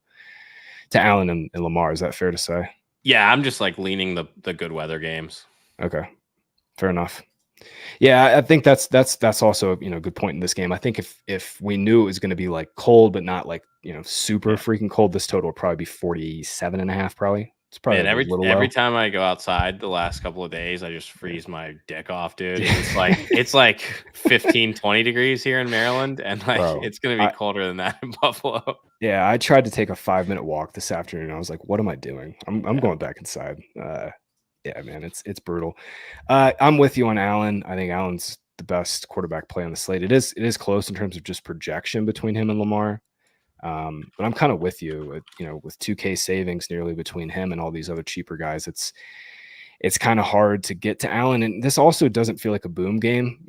to Allen and Lamar. Is that fair to say? Yeah, I'm just leaning the good weather games. Okay, fair enough. Yeah, I think that's also a good point in this game. I think if we knew it was going to be cold, but not super freaking cold, this total would probably be 47.5. Probably it's probably every time I go outside the last couple of days, I just freeze my dick off, dude. It's like 15, 20 degrees here in Maryland, and it's going to be colder than that in Buffalo. Yeah, I tried to take a 5-minute walk this afternoon. I was like, what am I doing? I'm going back inside. Yeah, man, it's brutal. I'm with you on Allen. I think Allen's the best quarterback play on the slate. It is close in terms of just projection between him and Lamar. But I'm kind of with you. With 2K savings nearly between him and all these other cheaper guys, it's kind of hard to get to Allen. And this also doesn't feel like a boom game.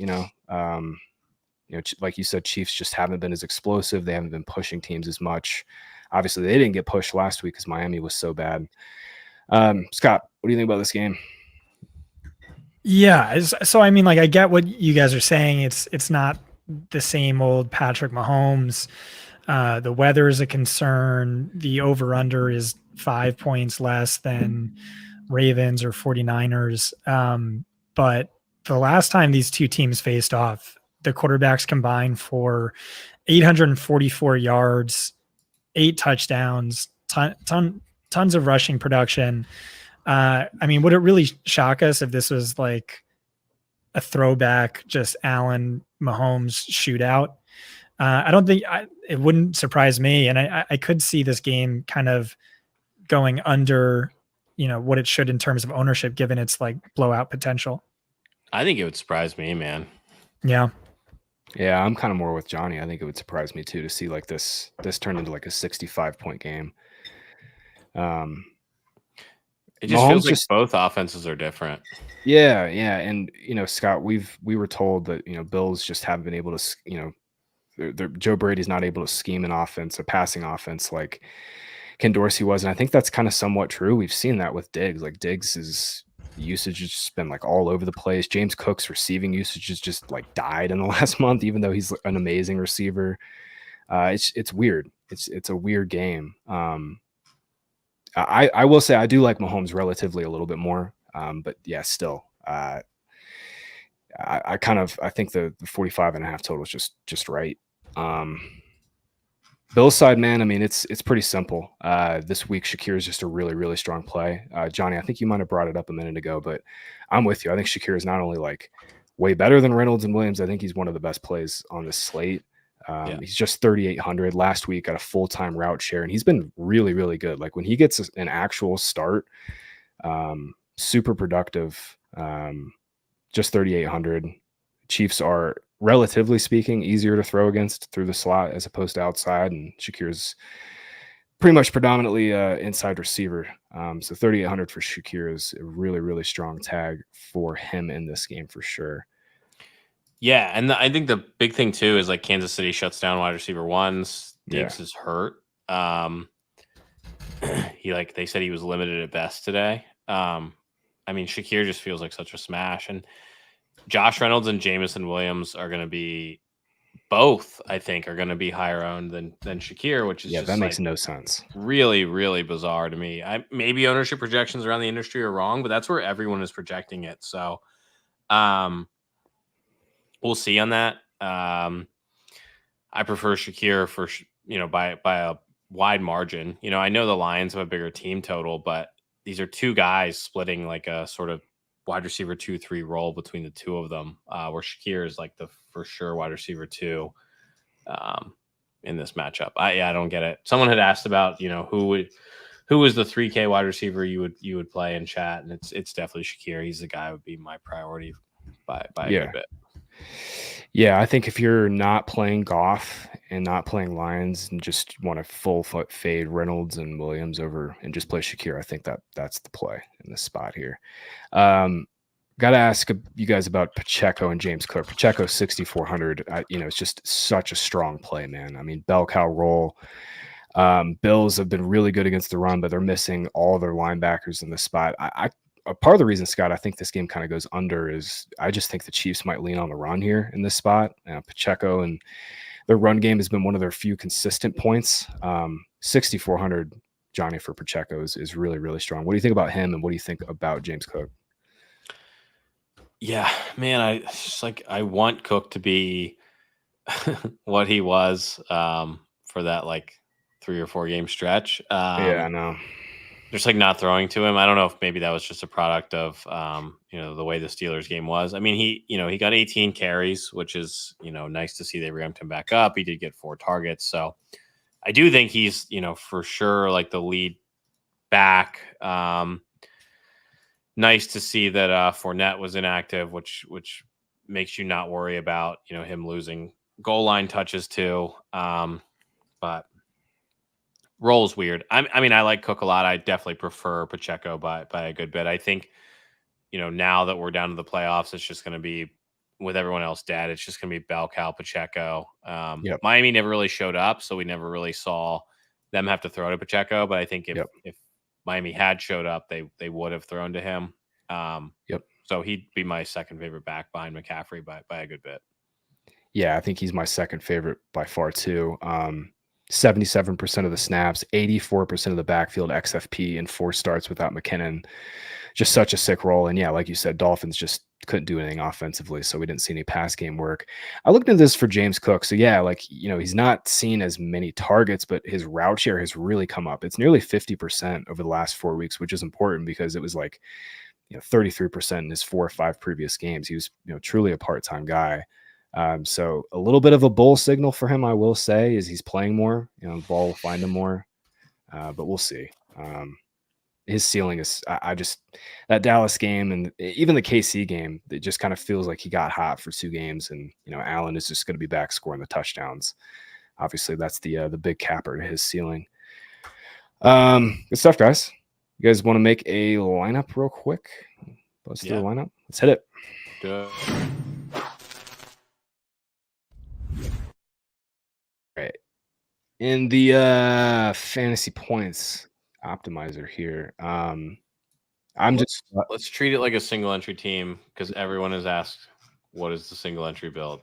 Like you said, Chiefs just haven't been as explosive. They haven't been pushing teams as much. Obviously, they didn't get pushed last week because Miami was so bad. Scott, what do you think about this game? Yeah, so I mean, I get what you guys are saying. It's not the same old Patrick Mahomes. The weather is a concern. The over-under is 5 points less than Ravens or 49ers. But the last time these two teams faced off, the quarterbacks combined for 844 yards, 8 touchdowns, tons of rushing production. I mean, would it really shock us if this was a throwback, just Allen Mahomes shootout? I don't think it wouldn't surprise me. And I could see this game kind of going under, what it should in terms of ownership, given its like blowout potential. I think it would surprise me, man. Yeah. Yeah, I'm kind of more with Johnny. I think it would surprise me too to see like this turn into like a 65-point game. It just Mahomes feels like both offenses are different. Yeah, and Scott, we were told that Bills just haven't been able to, Joe Brady's not able to scheme an offense, a passing offense like Ken Dorsey was, and I think that's kind of somewhat true. We've seen that with Diggs. Like Diggs' usage has just been like all over the place. James Cook's receiving usage has just like died in the last month, even though he's an amazing receiver. It's weird. It's a weird game. I will say I do like Mahomes relatively a little bit more, but yeah, still. I think the 45.5 total is just right. Bill's side, man, I mean, it's pretty simple. This week, Shakir is just a really, really strong play. Johnny, I think you might have brought it up a minute ago, but I'm with you. I think Shakir is not only like way better than Reynolds and Williams, I think he's one of the best plays on this slate. He's just 3,800 last week, got a full-time route share, and he's been really, really good. Like when he gets an actual start, super productive. Just 3,800. Chiefs are, relatively speaking, easier to throw against through the slot as opposed to outside, and Shakir's pretty much predominantly inside receiver. So 3,800 for Shakir is a really, really strong tag for him in this game for sure. Yeah, and I think the big thing too is like Kansas City shuts down wide receiver ones. Diggs is hurt. They said he was limited at best today. I mean, Shakir just feels like such a smash, and Josh Reynolds and Jamison Williams are going to be both. I think are going to be higher owned than Shakir, which is that makes no sense. Really, really bizarre to me. Maybe ownership projections around the industry are wrong, but that's where everyone is projecting it. So, we'll see on that. I prefer Shakir for by a wide margin. I know the Lions have a bigger team total, but these are two guys splitting like a sort of wide receiver 2-3 role between the two of them, where Shakir is like the for sure wide receiver 2 in this matchup. I don't get it. Someone had asked about who was the 3K wide receiver you would play in chat, and it's definitely Shakir. He's the guy who would be my priority by a good bit. Yeah, I think if you're not playing Goff and not playing Lions and just want to full foot fade Reynolds and Williams over and just play Shakir, I think that's the play in this spot here. Got to ask you guys about Pacheco and James Cook. Pacheco 6,400. It's just such a strong play, man. I mean, bell cow roll. Bills have been really good against the run, but they're missing all their linebackers in this spot. A part of the reason, Scott, I think this game kind of goes under is I just think the Chiefs might lean on the run here in this spot. Pacheco and their run game has been one of their few consistent points. 6,400, Johnny, for Pacheco is really, really strong. What do you think about him, and what do you think about James Cook? Yeah, man, I want Cook to be what he was for that like 3 or 4 game stretch. Yeah, I know. Just like not throwing to him. I don't know if maybe that was just a product of the way the Steelers game was. I mean, he got 18 carries, which is nice to see they ramped him back up. He did get 4 targets, so I do think he's for sure like the lead back. Nice to see that Fournette was inactive, which makes you not worry about him losing goal line touches too. But roll's weird. I mean, I like Cook a lot. I definitely prefer Pacheco by a good bit. I think, now that we're down to the playoffs, it's just going to be with everyone else dead. It's just going to be bell cow Pacheco. Miami never really showed up, so we never really saw them have to throw to Pacheco. But I think if Miami had showed up, they would have thrown to him. So he'd be my second favorite back behind McCaffrey by a good bit. Yeah, I think he's my second favorite by far too. 77% of the snaps, 84% of the backfield XFP in 4 starts without McKinnon. Just such a sick role. And yeah, like you said, Dolphins just couldn't do anything offensively, so we didn't see any pass game work. I looked at this for James Cook. So yeah, he's not seen as many targets, but his route share has really come up. It's nearly 50% over the last 4 weeks, which is important because it was 33% in his 4 or 5 previous games. He was truly a part-time guy. So a little bit of a bull signal for him, I will say, is he's playing more. The ball will find him more, but we'll see. His ceiling is I just that Dallas game and even the KC game, it just kind of feels like he got hot for 2 games, and Allen is just going to be back scoring the touchdowns. Obviously, that's the big capper to his ceiling. Good stuff, guys. You guys want to make a lineup real quick? Let's do a lineup. Let's hit it. Good. All right. In the fantasy points optimizer here, let's treat it like a single entry team because everyone has asked, what is the single entry build?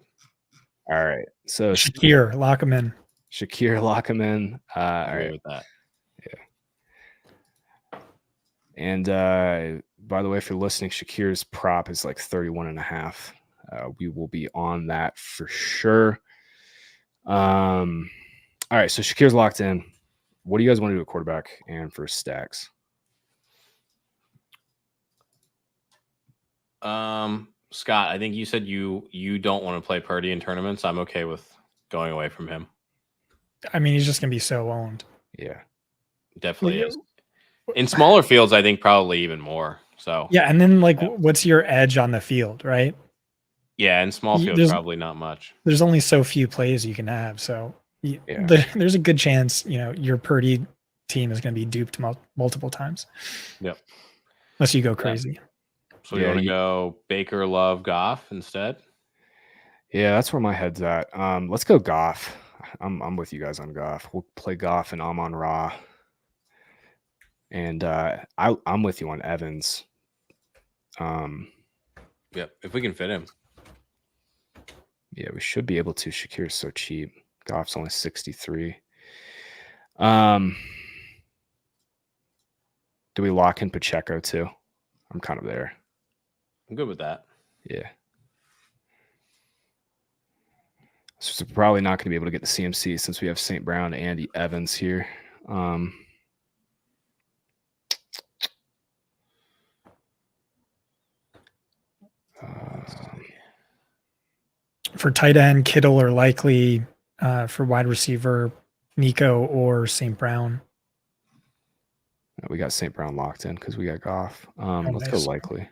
All right. So Shakir, lock him in. Shakir, lock him in. All right. With that. Yeah. And by the way, if you're listening, Shakir's prop is like 31.5. We will be on that for sure. All right. So Shakir's locked in. What do you guys want to do at quarterback and for stacks? Scott, I think you said you don't want to play Purdy in tournaments. I'm okay with going away from him. I mean, he's just gonna be so owned. Yeah, definitely is. In smaller fields, I think probably even more. So yeah, and then what's your edge on the field, right? Yeah, in small fields, probably not much. There's only so few plays you can have, so there's a good chance your Purdy team is going to be duped multiple times. Yep. Unless you go crazy. So you want to go Baker, Love, Goff instead? Yeah, that's where my head's at. Let's go Goff. I'm with you guys on Goff. We'll play Goff and Amon-Ra. And I'm with you on Evans. Yep, if we can fit him. Yeah, we should be able to. Shakir's so cheap. Goff's only 63. Do we lock in Pacheco too? I'm kind of there. I'm good with that. Yeah. So we're probably not going to be able to get the CMC since we have St. Brown and Andy Evans here. For tight end, Kittle or likely. For wide receiver, Nico or St. Brown. We got St. Brown locked in because we got Goff. Let's go likely.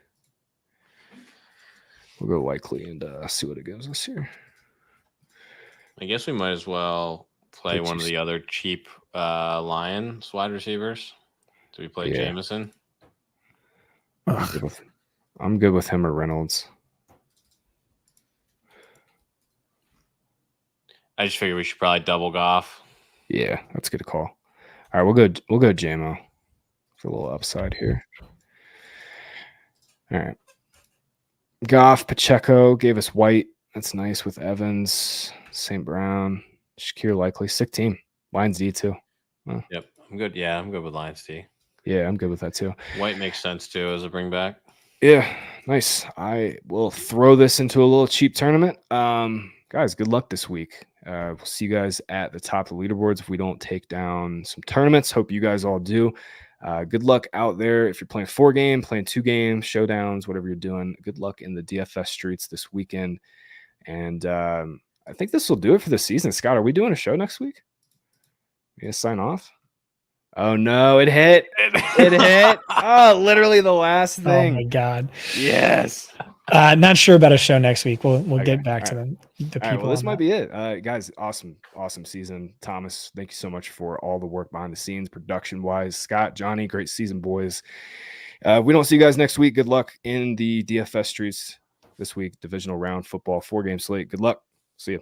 We'll go likely and see what it gives us here. I guess we might as well play one of the other cheap Lions wide receivers. Do we play Jameson? I'm good with him or Reynolds. I just figure we should probably double Goff. Yeah, that's a good call. All right, we'll go JMO for a little upside here. All right. Goff, Pacheco gave us White. That's nice with Evans, St. Brown, Shakir likely. Sick team. Lions D too. Oh. Yep, I'm good. Yeah, I'm good with Lions D. Yeah, I'm good with that too. White makes sense too as a bring back. Yeah, nice. I will throw this into a little cheap tournament. Guys, good luck this week. We'll see you guys at the top of the leaderboards if we don't take down some tournaments. Hope you guys all do. Good luck out there. If you're playing 4-game, playing 2-game, showdowns, whatever you're doing, good luck in the DFS streets this weekend. And I think this will do it for the season. Scott, are we doing a show next week? You gonna sign off? Oh, no, it hit. It hit. Oh, literally the last thing. Oh, my God. Yes. Not sure about a show next week. We'll get back to the people. All right, well, this might be it. Guys, awesome season. Thomas, thank you so much for all the work behind the scenes, production-wise. Scott, Johnny, great season, boys. We don't see you guys next week. Good luck in the DFS streets this week. Divisional round football 4-game slate. Good luck. See you.